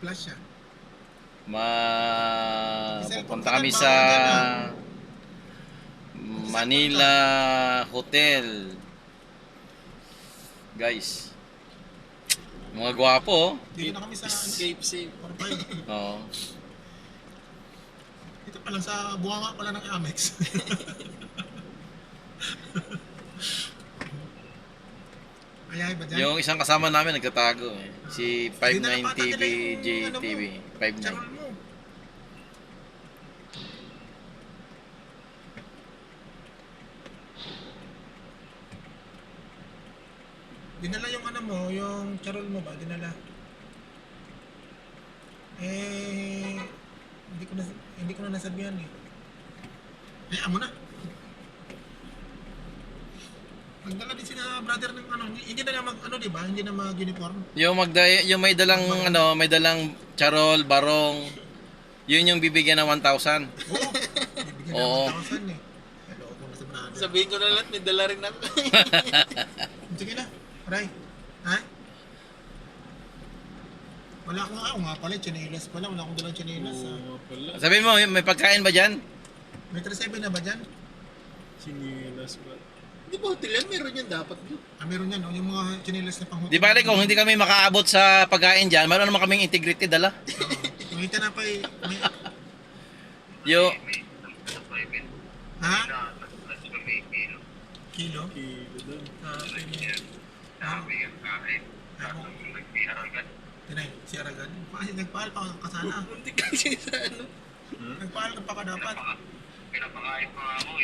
flash siya. Pupunta kami sa Manila Hotel. Guys. Mga gwapo, oh. Dito na kami sa Escape safe. 45. Oo. Dito pa lang sa buwanga pala ng Amex. Ayahay ba dyan? Yung isang kasama namin nagtatago eh. Si Hindi na 59 TV napatanggal yung JTV. 59. Charol mo. Dinala yung ano mo, yung charol mo ba? Dinala. Hindi ko na nasabihan eh. Hayaan mo na. Nagdala din sila brother ng ano, hindi na mag ano, di ba? Hindi na mag-uniform. Yung may dalang may dalang charol, barong. Yun yung bibigyan ng 1,000. Oo. Bibigyan Oo. ng 1,000 eh. Hello ko na sa brother. Sabihin ko na lahat, may dala rin ako. Sige na. Aray. Ha? Wala akong nga pala, chinelas pala. Wala akong dalang chinelas. Oo pala. Sabi mo, may pagkain ba dyan? May 37 na ba dyan? Sinilas ba? Di ba hotel yan? Meron yan dapat doon. Meron yan, no? Yung mga chinelas na pang Di bale kung hindi kami makaabot sa pagkain dyan, meron naman kaming integrity dala. May tinapay. May... Yo, Ha? Kilo? Kilo doon. Tinay, si Aragan. Nagpahal pa ka sana. Hindi kasi sa ano. Nagpahal ka pa ka dapat. Pinapakain pa ako